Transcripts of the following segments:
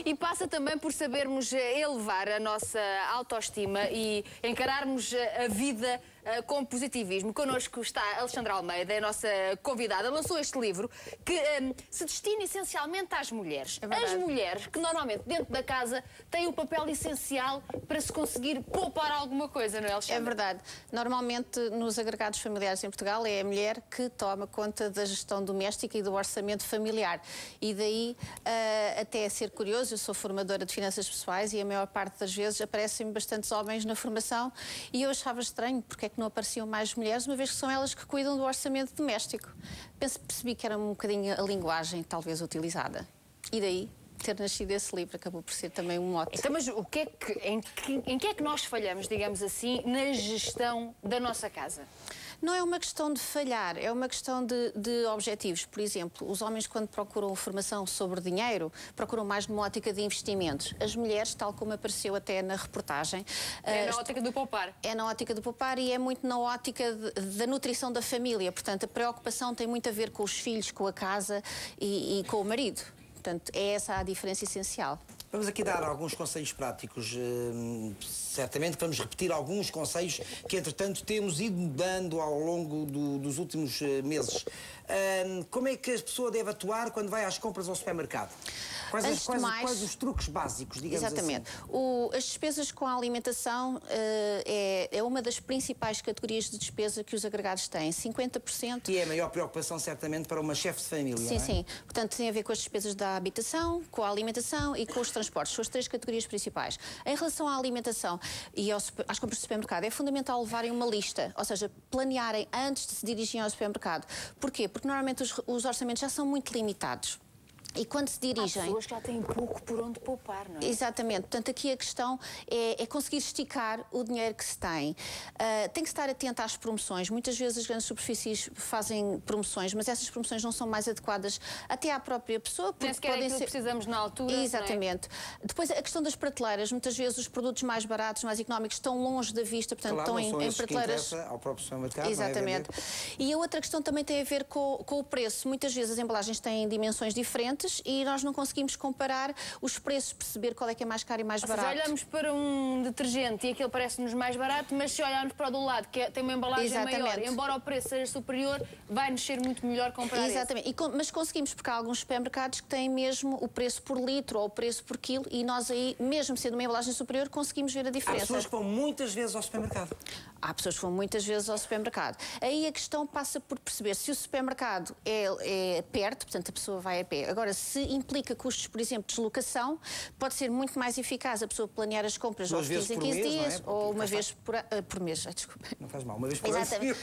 E passa também por sabermos elevar a nossa autoestima e encararmos a vida com positivismo. Connosco está Alexandra Almeida, a nossa convidada. Lançou este livro que se destina essencialmente às mulheres. As mulheres que normalmente dentro da casa têm o papel essencial para se conseguir poupar alguma coisa, não é, Alexandra? É verdade. Normalmente nos agregados familiares em Portugal é a mulher que toma conta da gestão doméstica e do orçamento familiar. E daí até ser curioso, eu sou formadora de finanças pessoais e a maior parte das vezes aparecem bastantes homens na formação e eu achava estranho porque é que não apareciam mais mulheres, uma vez que são elas que cuidam do orçamento doméstico. Percebi que era um bocadinho a linguagem talvez utilizada. E daí ter nascido esse livro acabou por ser também um mote. Então, mas o que é que, em que é que nós falhamos, digamos assim, na gestão da nossa casa? Não é uma questão de falhar, é uma questão de objetivos. Por exemplo, os homens, quando procuram formação sobre dinheiro, procuram mais numa ótica de investimentos. As mulheres, tal como apareceu até na reportagem... É na ótica do poupar. É na ótica do poupar e é muito na ótica da nutrição da família. Portanto, a preocupação tem muito a ver com os filhos, com a casa e com o marido. Portanto, é essa a diferença essencial. Vamos aqui dar alguns conselhos práticos. Certamente vamos repetir alguns conselhos que, entretanto, temos ido mudando ao longo dos últimos meses. Como é que a pessoa deve atuar quando vai às compras ao supermercado? Quais os truques básicos, digamos assim? Exatamente. As despesas com a alimentação é uma das principais categorias de despesa que os agregados têm. 50%... E é a maior preocupação, certamente, para uma chefe de família, Sim, não é? sim. Portanto, tem a ver com as despesas da habitação, com a alimentação e com os transportes. São as três categorias principais. Em relação à alimentação e às compras de supermercado, é fundamental levarem uma lista, ou seja, planearem antes de se dirigirem ao supermercado. Porquê? Porque normalmente os orçamentos já são muito limitados. E quando se dirigem... Há pessoas que já têm pouco por onde poupar, não é? Exatamente. Portanto, aqui a questão é conseguir esticar o dinheiro que se tem. Tem que estar atento às promoções. Muitas vezes as grandes superfícies fazem promoções, mas essas promoções não são mais adequadas até à própria pessoa. Nem sequer é aquilo que precisamos na altura. Exatamente. Não é? Depois, a questão das prateleiras. Muitas vezes os produtos mais baratos, mais económicos, estão longe da vista, portanto, claro, estão em prateleiras... ao próprio supermercado. Exatamente. E a outra questão também tem a ver com o preço. Muitas vezes as embalagens têm dimensões diferentes e nós não conseguimos comparar os preços, perceber qual é que é mais caro e mais barato. Se olhamos para um detergente e aquele parece-nos mais barato, mas se olharmos para o do lado, que tem uma embalagem maior, embora o preço seja superior, vai-nos ser muito melhor comprar Exatamente. Mas conseguimos, porque há alguns supermercados que têm mesmo o preço por litro ou o preço por quilo e nós aí, mesmo sendo uma embalagem superior, conseguimos ver a diferença. Há pessoas que vão muitas vezes ao supermercado. Há pessoas que vão muitas vezes ao supermercado. Aí a questão passa por perceber se o supermercado é perto, portanto a pessoa vai a pé. Agora, se implica custos, por exemplo, de deslocação, pode ser muito mais eficaz a pessoa planear as compras aos 15 em 15 dias ou uma vez por mês. Desculpa. Não faz mal, uma vez por ano. Exatamente.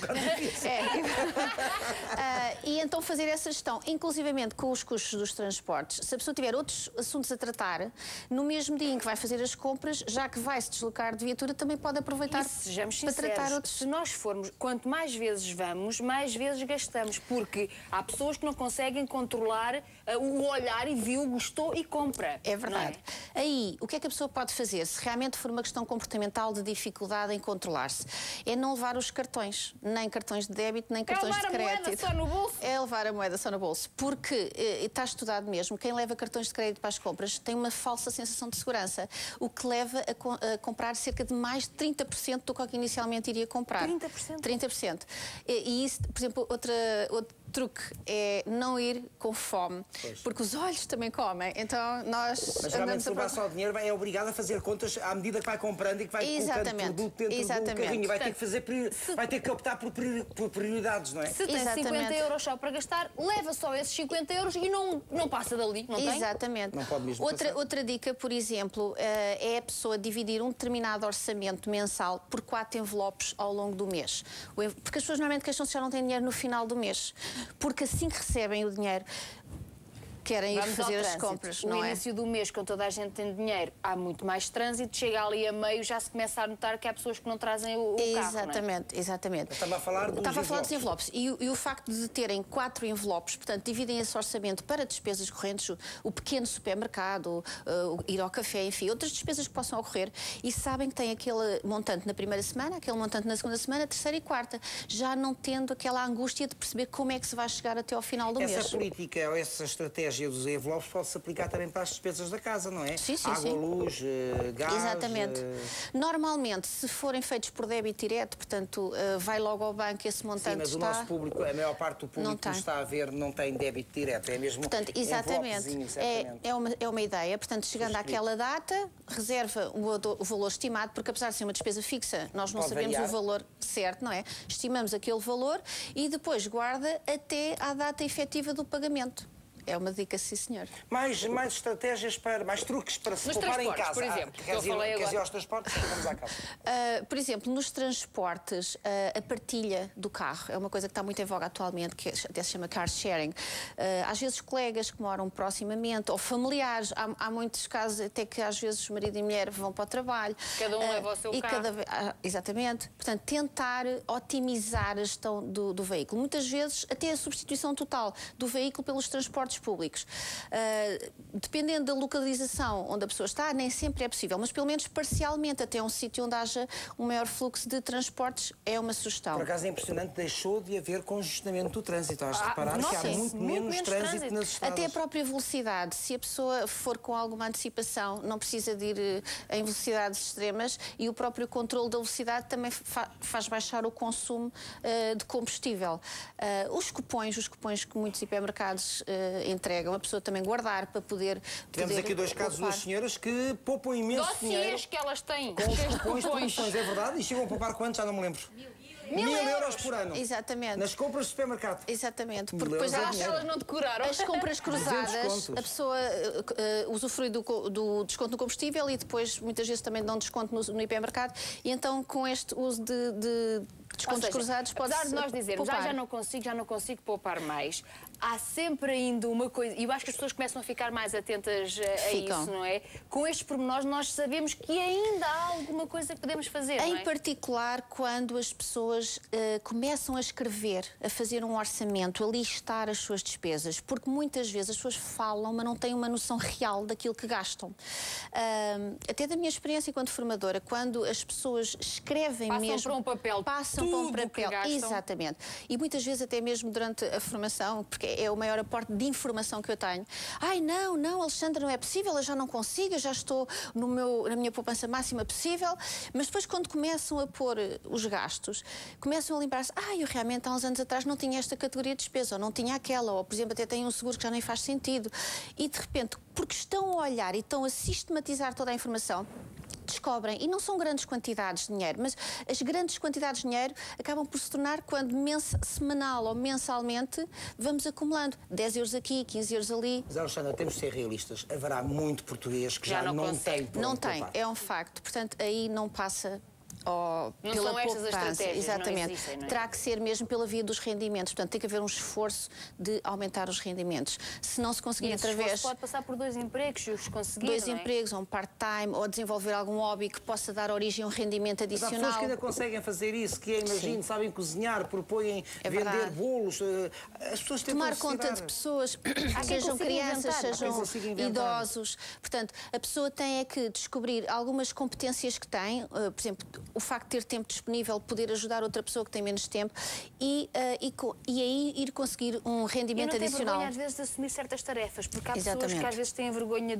E então fazer essa gestão, inclusivamente com os custos dos transportes. Se a pessoa tiver outros assuntos a tratar, no mesmo dia em que vai fazer as compras, já que vai se deslocar de viatura, também pode aproveitar para tratar outros. Se nós formos, quanto mais vezes vamos, mais vezes gastamos, porque há pessoas que não conseguem controlar o olhar e viu, gostou e compra. É verdade. Aí, o que é que a pessoa pode fazer? Se realmente for uma questão comportamental de dificuldade em controlar-se, é não levar os cartões, nem cartões de débito, nem cartões de crédito. É levar a moeda só no bolso? É levar a moeda só no bolso, porque está estudado mesmo, quem leva cartões de crédito para as compras tem uma falsa sensação de segurança, o que leva a comprar cerca de mais de 30% do que inicialmente iria comprar. 30%? 30%. E isso, por exemplo, outro truque é não ir com fome, porque os olhos também comem, então nós... Mas realmente se levar só o dinheiro é obrigado a fazer contas à medida que vai comprando e que vai colocando produto dentro do carrinho. Vai ter que fazer, vai ter que optar por prioridades, não é? Se tem 50 euros só para gastar, leva só esses 50 euros e não passa dali, não tem? Exatamente. Não pode mesmo outra dica, por exemplo, é a pessoa dividir um determinado orçamento mensal por 4 envelopes ao longo do mês. Porque as pessoas normalmente queixam-se que já não têm dinheiro no final do mês. Porque assim que recebem o dinheiro, querem ir fazer as compras, não é? No início do mês, quando toda a gente tem dinheiro, há muito mais trânsito, chega ali a meio, já se começa a notar que há pessoas que não trazem o carro, não é? Exatamente. Estava a falar dos envelopes. E o facto de terem 4 envelopes, portanto, dividem esse orçamento para despesas correntes, o pequeno supermercado, ir ao café, enfim, outras despesas que possam ocorrer, e sabem que têm aquele montante na primeira semana, aquele montante na segunda semana, terceira e quarta, já não tendo aquela angústia de perceber como é que se vai chegar até ao final do mês. Essa política ou essa estratégia estratégia dos envelopes pode-se aplicar também para as despesas da casa, não é? Sim, sim, Água, sim. luz, gás... Exatamente. Normalmente, se forem feitos por débito direto, portanto, vai logo ao banco esse montante. Sim, mas o nosso público, a maior parte do público que nos está a ver não tem débito direto, é mesmo portanto, exatamente. É uma ideia. Portanto, chegando àquela data, reserva o valor estimado, porque apesar de ser uma despesa fixa, nós não sabemos o valor certo, não é? Estimamos aquele valor e depois guarda até à data efetiva do pagamento. É uma dica, sim, senhor. Mais estratégias mais truques para se poupar em casa. Por exemplo, quer dizer aos transportes, vamos à casa. Por exemplo, nos transportes, a partilha do carro é uma coisa que está muito em voga atualmente, que até se chama car sharing. Às vezes colegas que moram proximamente, ou familiares, há muitos casos até que às vezes marido e mulher vão para o trabalho. Cada um leva o seu carro. Exatamente. Portanto, tentar otimizar a gestão do veículo. Muitas vezes até a substituição total do veículo pelos transportes públicos. Dependendo da localização onde a pessoa está, nem sempre é possível, mas pelo menos parcialmente até um sítio onde haja um maior fluxo de transportes é uma sugestão. Por acaso é impressionante, deixou de haver congestionamento do trânsito. Has de reparar que há muito menos trânsito nas estradas. Até a própria velocidade. Se a pessoa for com alguma antecipação, não precisa de ir em velocidades extremas e o próprio controle da velocidade também faz baixar o consumo de combustível. Os cupões que muitos hipermercados entregam, a pessoa também guardar para poder... Temos aqui dois casos, duas senhoras que poupam imenso dinheiro. Dossiês que elas têm. Com os cupons de promoções, é verdade? E chegam a poupar quanto? Já não me lembro. 1000 euros por ano. Exatamente. Nas compras do supermercado. Exatamente. Porque depois elas não decoraram. As compras cruzadas, a pessoa usufrui do desconto no combustível e depois muitas vezes também dão desconto no hipermercado e então com este uso de descontos cruzados pode-se apesar de nós dizermos já não consigo poupar mais, há sempre ainda uma coisa, e eu acho que as pessoas começam a ficar mais atentas a isso, não é? Com estes pormenores nós sabemos que ainda há alguma coisa que podemos fazer, não é? Em particular quando as pessoas começam a escrever, a fazer um orçamento, a listar as suas despesas, porque muitas vezes as pessoas falam, mas não têm uma noção real daquilo que gastam. Até da minha experiência enquanto formadora, quando as pessoas escrevem passam para um papel exatamente. E muitas vezes até mesmo durante a formação, porque é o maior aporte de informação que eu tenho. Ai, não, Alexandra, não é possível, eu já não consigo, eu já estou na minha poupança máxima possível. Mas depois, quando começam a pôr os gastos, começam a lembrar-se, eu realmente há uns anos atrás não tinha esta categoria de despesa, ou não tinha aquela, ou, por exemplo, até tenho um seguro que já nem faz sentido. E, de repente, porque estão a olhar e estão a sistematizar toda a informação, descobrem, e não são grandes quantidades de dinheiro, mas as grandes quantidades de dinheiro acabam por se tornar quando semanal ou mensalmente vamos acumulando 10 euros aqui, 15 euros ali. Mas, Alexandra, temos de ser realistas. Haverá muito português que já não tem. Não tem, é um facto. Portanto, aí não passa... não são estas as estratégias, exatamente. Não existem, não é? Terá que ser mesmo pela via dos rendimentos. Portanto, tem que haver um esforço de aumentar os rendimentos. Se não se conseguir através... pode passar por 2 empregos, se os conseguir, dois empregos, ou um part-time, ou desenvolver algum hobby que possa dar origem a um rendimento adicional. Mas há pessoas que ainda conseguem fazer isso, que imagino, sabem cozinhar, propõem vender bolos. As pessoas tentam tomar conta de pessoas, sejam crianças, sejam idosos. Portanto, a pessoa tem que descobrir algumas competências que tem, por exemplo, o facto de ter tempo disponível, poder ajudar outra pessoa que tem menos tempo e aí ir conseguir um rendimento adicional. E não tem vergonha às vezes de assumir certas tarefas, porque há pessoas que às vezes têm vergonha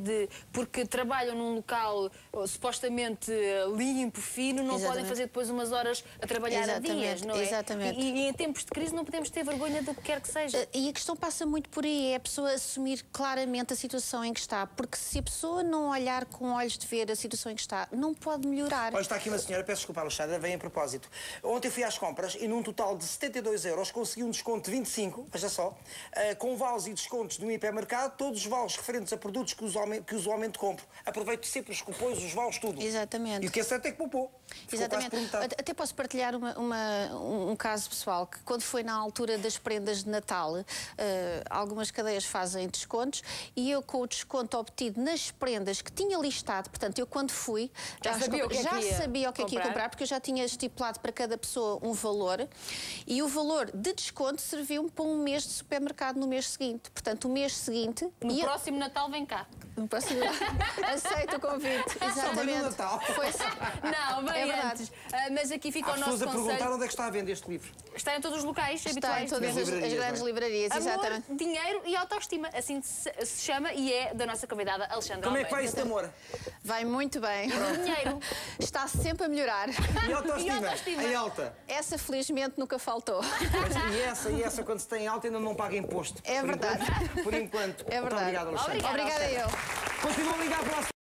porque trabalham num local supostamente limpo, fino, não podem fazer depois umas horas a trabalhar a dias, não é? Exatamente. E em tempos de crise não podemos ter vergonha do que quer que seja. E a questão passa muito por aí, é a pessoa assumir claramente a situação em que está, porque se a pessoa não olhar com olhos de ver a situação em que está, não pode melhorar. Olha, está aqui uma senhora, peço desculpa, Alexandra, vem a propósito. Ontem fui às compras e num total de 72 euros consegui um desconto de 25, veja só, com vales e descontos do hipermercado, todos os vales referentes a produtos que usualmente compro. Aproveito sempre os cupons, os vales, tudo. Exatamente. E o que é certo é que poupou. Exatamente. Até posso partilhar um caso pessoal, que quando foi na altura das prendas de Natal, algumas cadeias fazem descontos e eu com o desconto obtido nas prendas que tinha listado, portanto, eu quando fui, já sabia o que é que ia comprar, porque eu já tinha estipulado para cada pessoa um valor e o valor de desconto serviu-me para um mês de supermercado no mês seguinte. Portanto, o mês seguinte... No próximo Natal vem cá. No próximo... Aceito o convite. Exatamente. no Natal. Não, bem antes. Mas aqui fica o nosso conselho. Há pessoas a perguntar conselho. onde é que está a vender este livro. Está em todos os locais Está habituais. em todas as grandes livrarias, Amor, exatamente. dinheiro e autoestima, assim se chama, e é da nossa convidada Alexandra Como é que vai Almeida. isso de amor? Vai muito bem. Dinheiro. Está sempre a melhorar. E autoestima? E autoestima? Em alta? Essa, felizmente, nunca faltou. E essa, quando se tem em alta, ainda não paga imposto. É verdade. Por enquanto. É verdade. Muito obrigado, Alexandre. Obrigada, Obrigada eu. Continuam a ligar para o